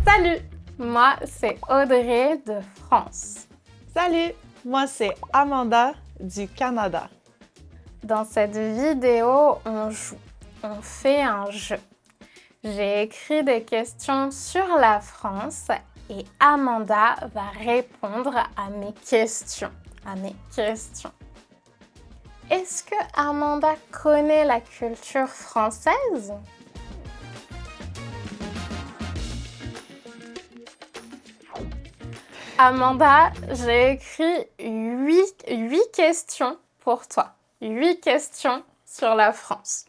Salut, moi c'est Audrey de France. Salut, moi c'est Amanda du Canada. Dans cette vidéo, on joue, on fait un jeu. J'ai écrit des questions sur la France et Amanda va répondre à mes questions. Est-ce que Amanda connaît la culture française? Amanda, j'ai écrit 8 questions pour toi. 8 questions sur la France.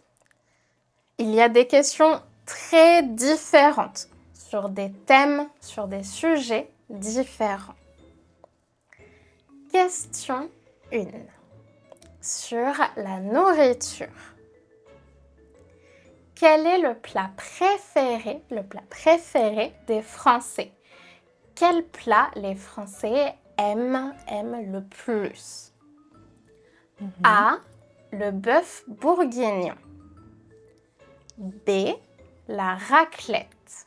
Il y a des questions très différentes sur des thèmes, sur des sujets différents. Question 1. Sur la nourriture. Quel est le plat préféré des Français? Quel plat les Français aiment le plus? A. Le bœuf bourguignon. B. La raclette.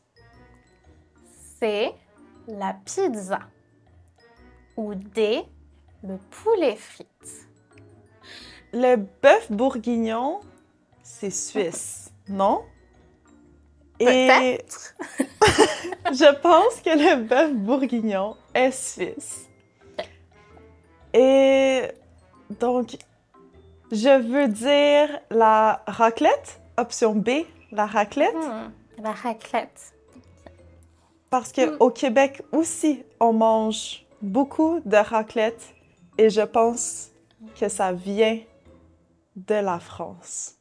C. La pizza. Ou D. Le poulet frites. Le bœuf bourguignon, c'est suisse, non? Peut-être. Je pense que le bœuf bourguignon est suisse. Et donc, je veux dire la raclette, option B, la raclette. La raclette. Parce qu'au Québec aussi, on mange beaucoup de raclette et je pense que ça vient de la France.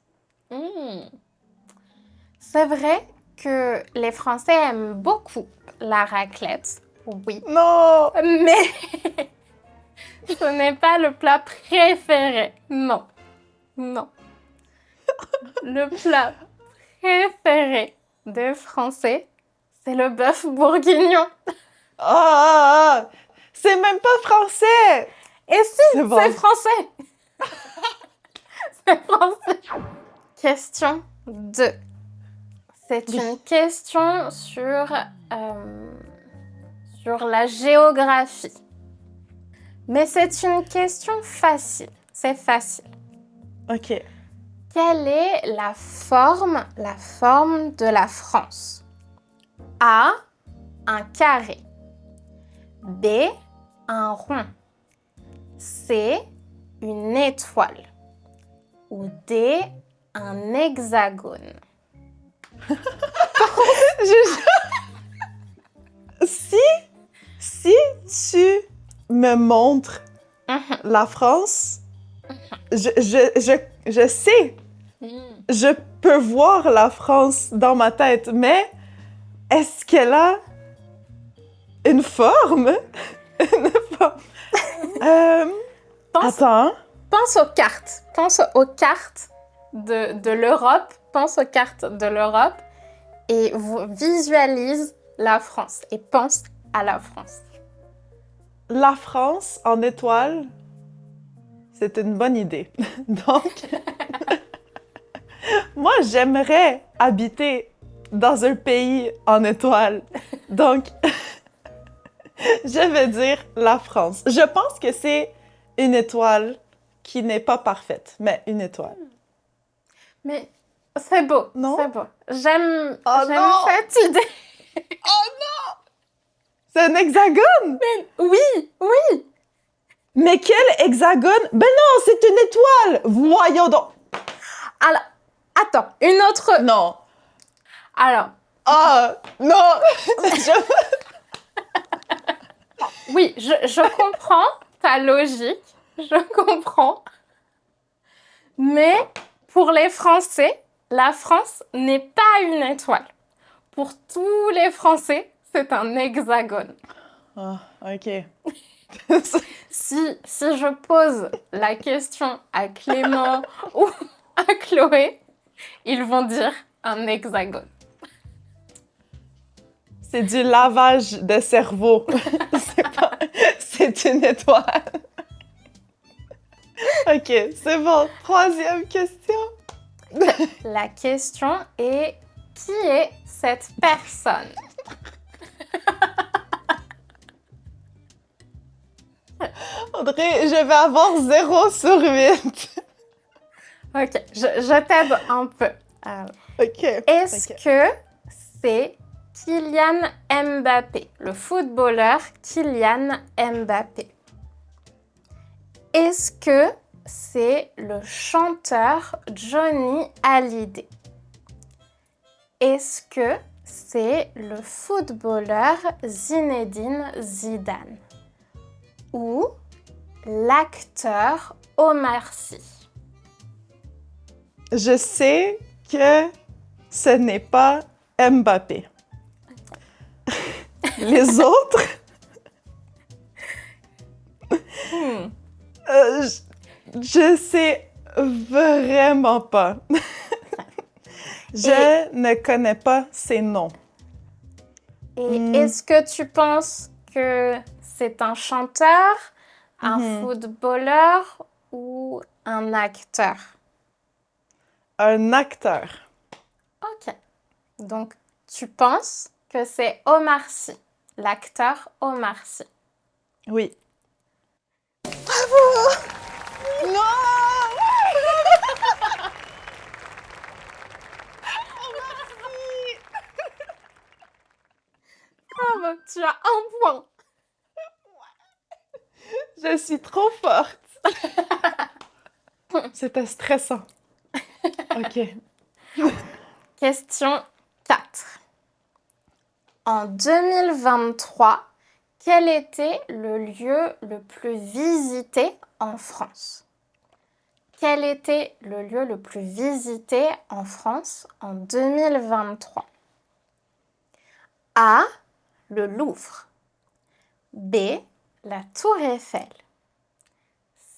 C'est vrai que les Français aiment beaucoup la raclette, oui. Non! Mais ce n'est pas le plat préféré, non. Le plat préféré des Français, c'est le bœuf bourguignon. C'est même pas français! Et si, c'est français! C'est français! Question 2. C'est une question sur la géographie. Mais c'est une question facile. C'est facile. OK. Quelle est la forme de la France? A. Un carré. B. Un rond. C. Une étoile. Ou D. Un hexagone. Si tu me montres la France, je sais, je peux voir la France dans ma tête, mais est-ce qu'elle a une forme? Attends. Pense aux cartes. Pense aux cartes de l'Europe. Pense aux cartes de l'Europe et visualise la France et pense à la France. La France en étoile, c'est une bonne idée. Donc, moi, j'aimerais habiter dans un pays en étoile. Donc, je vais dire la France. Je pense que c'est une étoile qui n'est pas parfaite, mais une étoile. Mais c'est beau, non? C'est beau. J'aime cette idée. Oh non! C'est un hexagone? Mais oui. Mais quel hexagone? Ben non, c'est une étoile! Voyons donc! Alors, attends, une autre... Non. Alors... Non! Oui, je comprends ta logique, je comprends. Mais pour les Français, la France n'est pas une étoile. Pour tous les Français, c'est un hexagone. OK. Si je pose la question à Clément ou à Chloé, ils vont dire un hexagone. C'est du lavage de cerveau. C'est une étoile. OK, c'est bon. 3e question. La question est, qui est cette personne? Audrey, je vais avoir 0 sur 8. Ok, je t'aide un peu. OK. Est-ce OK. que c'est Kylian Mbappé, le footballeur Kylian Mbappé? Est-ce que c'est le chanteur Johnny Hallyday? Est-ce que c'est le footballeur Zinedine Zidane? Ou l'acteur Omar Sy? Je sais que ce n'est pas Mbappé. Les autres, je sais vraiment pas. Je ne connais pas ces noms. Et est-ce que tu penses que c'est un chanteur, un footballeur ou un acteur? Un acteur. Ok. Donc, tu penses que c'est Omar Sy, l'acteur Omar Sy. Oui. Bravo! Non! Bravo, tu as un point. Je suis trop forte. C'était stressant. OK. Question 4. En 2023, quel était le lieu le plus visité en France? Quel était le lieu le plus visité en France en 2023? A. Le Louvre. B. La Tour Eiffel.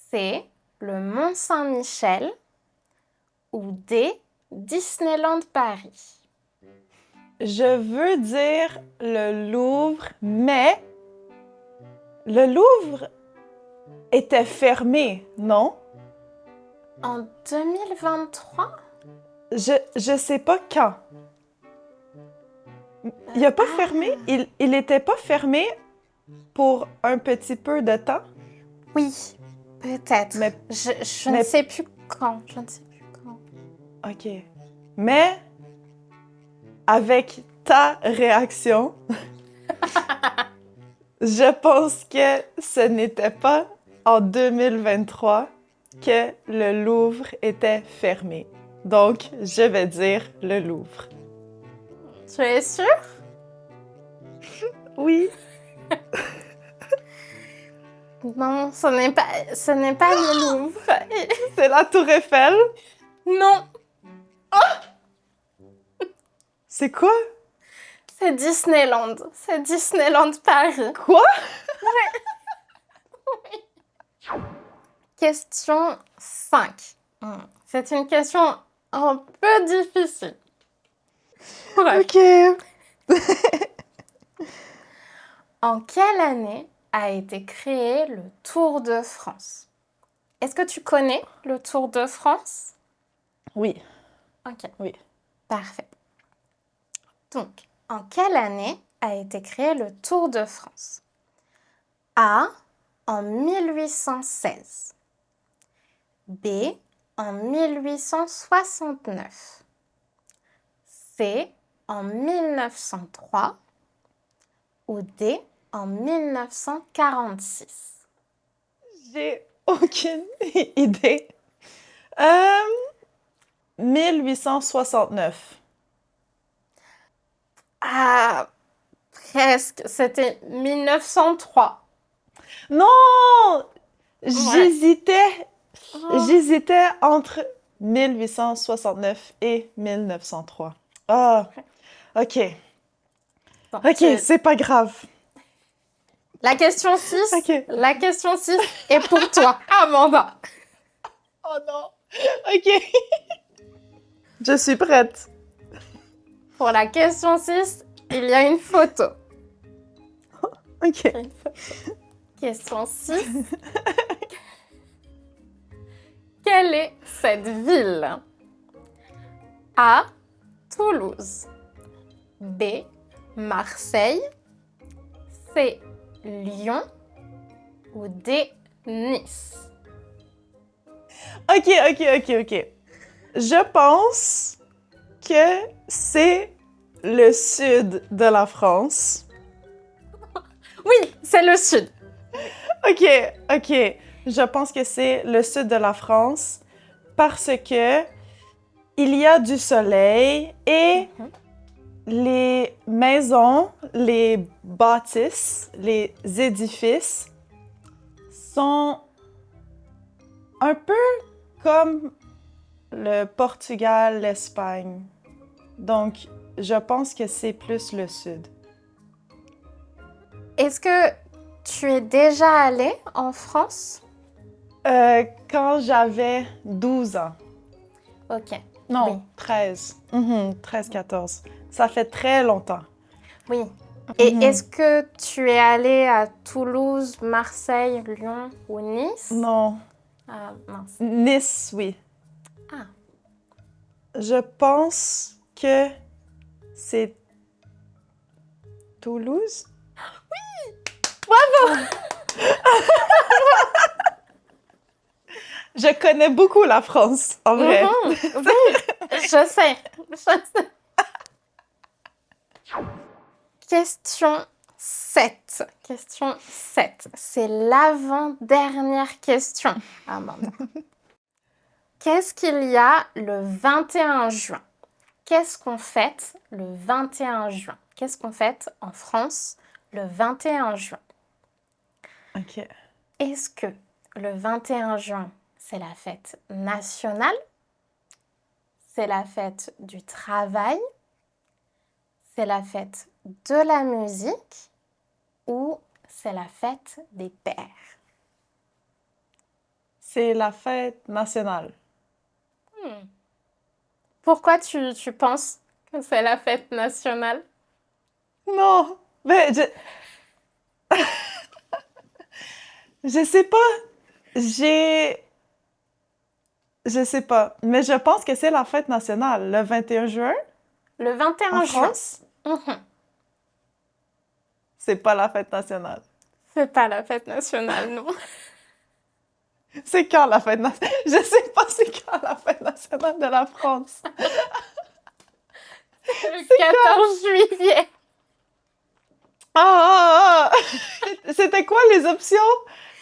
C. Le Mont Saint-Michel. Ou D. Disneyland Paris. Je veux dire le Louvre, mais le Louvre était fermé, non? En 2023? Je sais pas quand. Il a pas fermé? Il était pas fermé pour un petit peu de temps? Oui, peut-être. Mais, je ne sais plus quand. Je ne sais plus quand. OK. Mais avec ta réaction, je pense que ce n'était pas en 2023 que le Louvre était fermé. Donc, je vais dire le Louvre. Tu es sûre? Oui. Non, ce n'est pas le Louvre. C'est la Tour Eiffel? Non, C'est quoi? c'est Disneyland. C'est Disneyland Paris. Quoi? Question 5. C'est une question un peu difficile. Ouais. OK. En quelle année a été créé le Tour de France? Est-ce que tu connais le Tour de France? Oui. Ok. Oui. Parfait. Donc, en quelle année a été créé le Tour de France? A. En 1816. B. En 1869. C. En 1903. Ou D. En 1946. J'ai aucune idée. 1869. Ah, presque. C'était 1903. Non! J'hésitais entre 1869 et 1903. Ah, OK. Bon, OK, c'est pas grave. La question 6, OK. la question 6 est pour toi, Amanda. Oh non! OK. Je suis prête. Pour la question 6, il y a une photo. OK. Une photo. Question 6. Quelle est cette ville? A. Toulouse. B. Marseille. C. Lyon. Ou D. Nice. Ok. Je pense que c'est le sud de la France. Oui, c'est le sud. Ok. Je pense que c'est le sud de la France parce que il y a du soleil et les maisons, les bâtisses, les édifices sont un peu comme le Portugal, l'Espagne. Donc, je pense que c'est plus le sud. Est-ce que tu es déjà allé en France? Quand j'avais 12 ans. Ok. Non, Oui. 13. 13, 14. Ça fait très longtemps. Oui. Et Mhm. est-ce que tu es allé à Toulouse, Marseille, Lyon ou Nice? Non. Ah, mince. Nice, oui. Ah. Je pense que c'est Toulouse. Bravo! Je connais beaucoup la France, en vrai. Oui, je sais. Question 7. Question 7. C'est l'avant-dernière question, Amanda. Qu'est-ce qu'il y a le 21 juin? Qu'est-ce qu'on fête le 21 juin? Qu'est-ce qu'on fête en France le 21 juin? Ok. Est-ce que le 21 juin, c'est la fête nationale? C'est la fête du travail? C'est la fête de la musique? Ou c'est la fête des pères? C'est la fête nationale. Pourquoi tu penses que c'est la fête nationale? Non, mais je sais pas. Je sais pas, mais je pense que c'est la fête nationale, le 21 juin, Le 21 en juin. France. C'est pas la fête nationale. C'est pas la fête nationale, non. C'est quand la fête nationale? Je sais pas c'est quand la fête nationale de la France. Le 14 juillet. Ah! C'était quoi les options?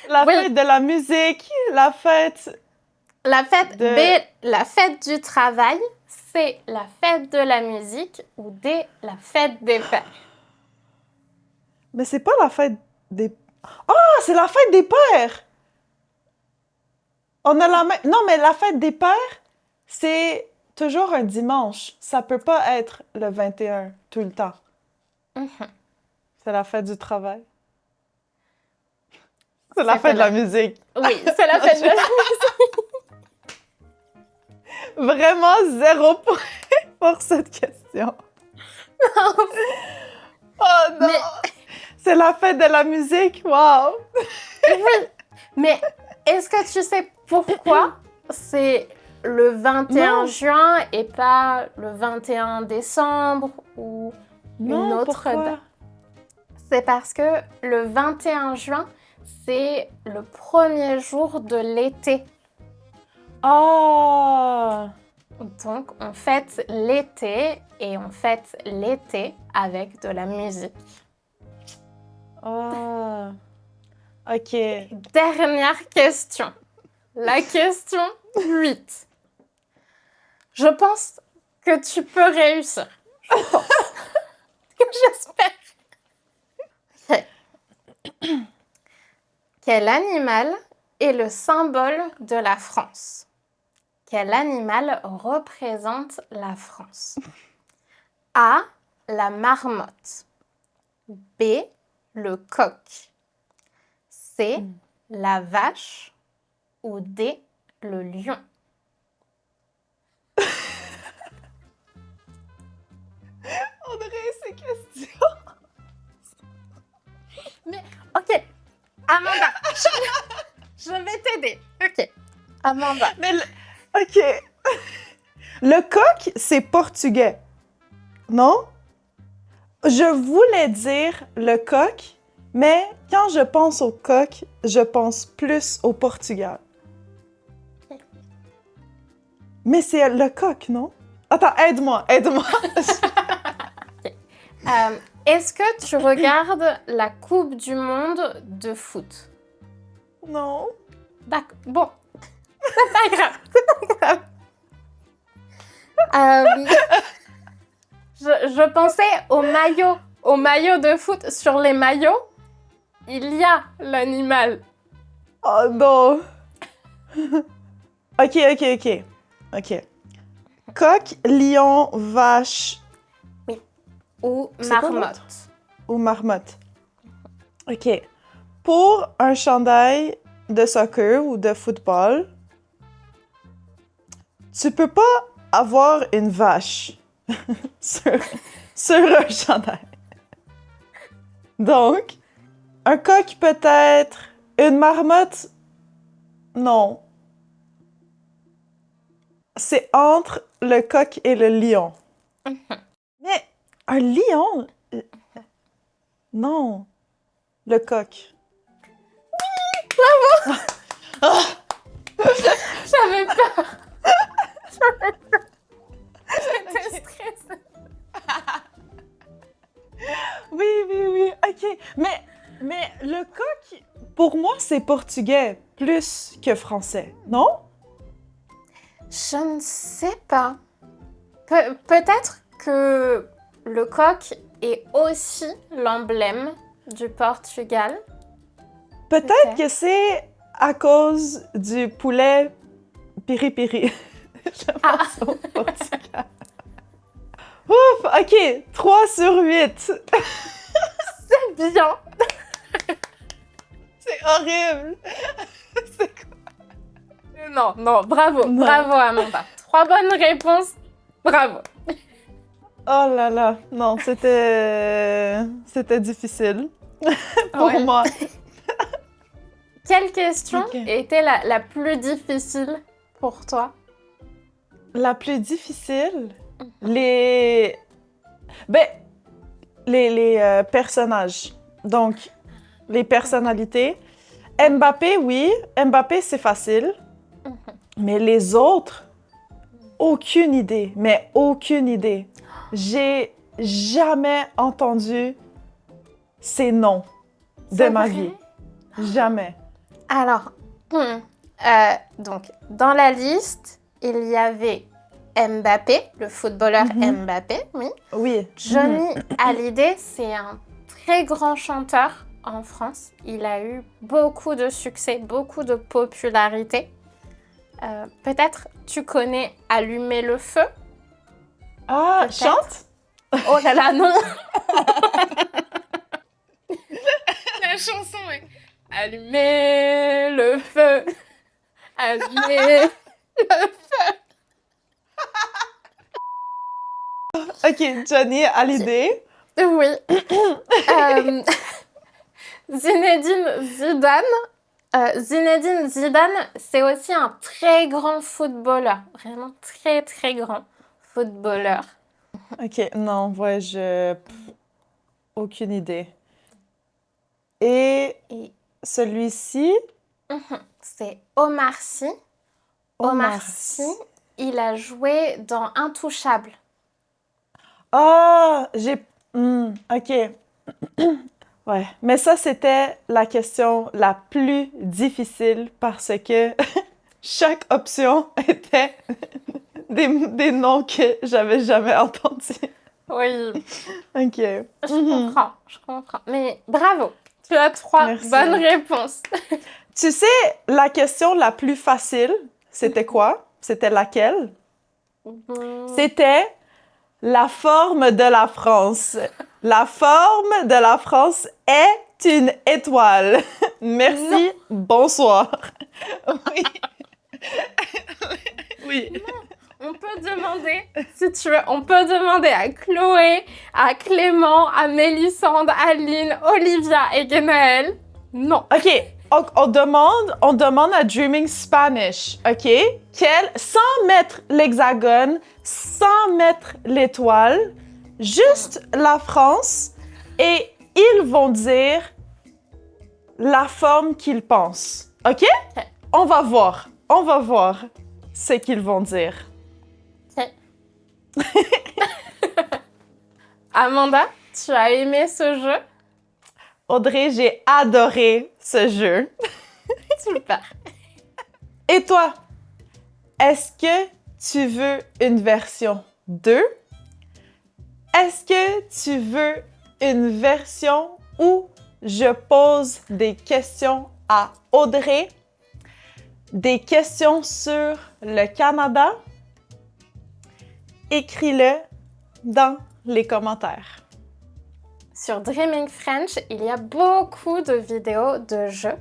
La Oui. fête de la musique, la fête... La fête De- B, la fête du travail. C, la fête de la musique. Ou D, la fête des pères. Mais c'est pas la fête des... Ah, c'est la fête des pères! On a la même... Non, mais la fête des pères, c'est toujours un dimanche. Ça peut pas être le 21 tout le temps. C'est la fête du travail. C'est la fête de la musique. Oui, c'est la fête de la musique. Vraiment 0 point pour cette question. Oh non! Mais- C'est la fête de la musique? Wow! Oui, mais est-ce que tu sais pourquoi c'est le 21 Non. juin et pas le 21 décembre ou une Non, autre pourquoi? date? C'est parce que le 21 juin, c'est le premier jour de l'été. Ah! Donc, on fête l'été et on fête l'été avec de la musique. Ah! Ok. Dernière question. La question 8. Je pense que tu peux réussir. Je pense. J'espère. Ok. Quel animal est le symbole de la France? Quel animal représente la France? A, la marmotte. B, le coq. C, la vache. Ou D, le lion. Audrey, ces questions. Mais, ok, Amanda, je vais t'aider. Ok, Amanda. Mais ok. Le coq, c'est portugais. Non? Je voulais dire le coq Mais quand je pense au coq, je pense plus au Portugal. Mais c'est le coq, non? Attends, aide-moi. Est-ce que tu regardes la Coupe du Monde de foot? Non. D'accord. Bon, c'est pas grave. Je pensais au maillot de foot. Sur les maillots, il y a l'animal. Oh non. OK. Coq, lion, vache Ou C'est quoi marmotte. ou marmotte. OK. Pour un chandail de soccer ou de football, tu peux pas avoir une vache sur un chandail. Donc, un coq peut-être, une marmotte, non. C'est entre le coq et le lion. Mais un lion? Non. Le coq. J'avais peur. J'étais stressée. Oui. OK. Mais le coq, pour moi, c'est portugais plus que français, non? Je ne sais pas. Peut-être que le coq est aussi l'emblème du Portugal. Peut-être que c'est à cause du poulet piri-piri. Je pense au Portugal. Ouf! OK. 3 sur 8. C'est bien. C'est horrible. C'est quoi? Non, bravo. Non. Bravo, Amanda. 3 bonnes réponses. Bravo. Oh là là. Non, c'était difficile pour Ouais. moi. Quelle question Ok. était la plus difficile pour toi? La plus difficile, les personnages. Donc, les personnalités. Mbappé, oui. Mbappé, c'est facile. Mais les autres, aucune idée. Mais aucune idée. J'ai jamais entendu ces noms de C'est ma vrai? vie. Jamais. Alors, donc, dans la liste, il y avait Mbappé, le footballeur Mbappé, oui. Oui. Johnny Hallyday, c'est un très grand chanteur en France. Il a eu beaucoup de succès, beaucoup de popularité. Peut-être tu connais Allumer le feu? Ah, Peut-être. chante? Oh là là, non! La chanson est Allumer le feu, allumer le feu. OK, Johnny Hallyday. Oui. Zinedine Zidane, c'est aussi un très grand footballeur. Vraiment très, très grand footballeur. OK, non, ouais, aucune idée. Et Et celui-ci, c'est Omar Sy. Omar Sy, il a joué dans Intouchable. Ah, OK. Ouais, mais ça, c'était la question la plus difficile parce que chaque option était des noms que j'avais jamais entendus. Oui, OK. je comprends. Mais bravo, tu as 3 Merci. bonnes réponses. Tu sais, la question la plus facile, c'était quoi? C'était laquelle? C'était la forme de la France. La forme de la France est une étoile. Merci, bonsoir. Oui. Oui. On peut demander, si tu veux, on peut demander à Chloé, à Clément, à Mélissande, Aline, Olivia et Genaël. Non. OK, on demande à Dreaming Spanish, OK? Sans mettre l'hexagone, sans mettre l'étoile, juste la France, et ils vont dire la forme qu'ils pensent. OK? Ok. On va voir ce qu'ils vont dire. Ok. Amanda, tu as aimé ce jeu? Audrey, j'ai adoré ce jeu. Super. Et toi, est-ce que tu veux une version 2? Est-ce que tu veux une version où je pose des questions à Audrey? Des questions sur le Canada? Écris-le dans les commentaires. Sur Dreaming French, il y a beaucoup de vidéos de jeux.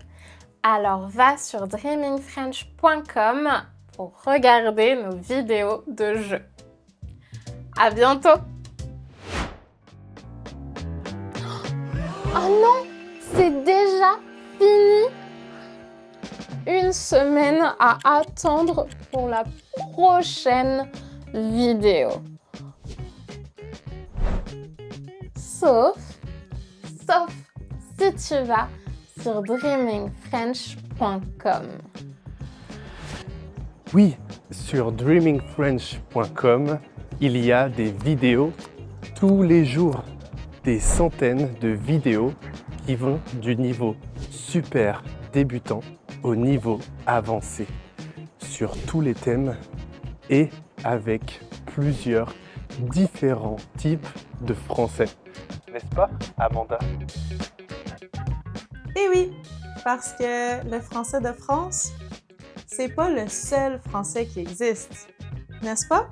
Alors va sur dreamingfrench.com pour regarder nos vidéos de jeux. À bientôt! Oh non! C'est déjà fini! Une semaine à attendre pour la prochaine vidéo. Sauf si tu vas sur dreamingfrench.com. Oui, sur dreamingfrench.com, il y a des vidéos tous les jours, des centaines de vidéos qui vont du niveau super débutant au niveau avancé, sur tous les thèmes et avec plusieurs différents types de français. N'est-ce pas, Amanda? Eh oui, parce que le français de France, c'est pas le seul français qui existe, n'est-ce pas?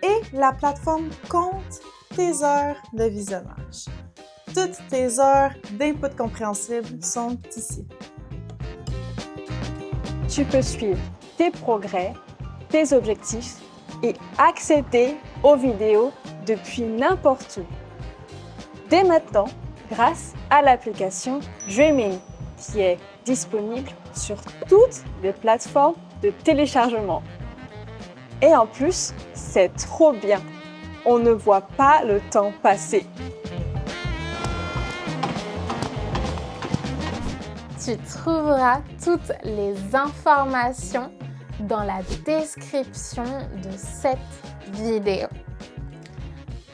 Et la plateforme compte tes heures de visionnage. Toutes tes heures d'input compréhensible sont ici. Tu peux suivre tes progrès, tes objectifs et accéder aux vidéos depuis n'importe où. Dès maintenant, grâce à l'application Dreaming, qui est disponible sur toutes les plateformes de téléchargement. Et en plus, c'est trop bien. On ne voit pas le temps passer. Tu trouveras toutes les informations dans la description de cette vidéo.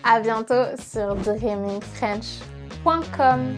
À bientôt sur dreamingfrench.com.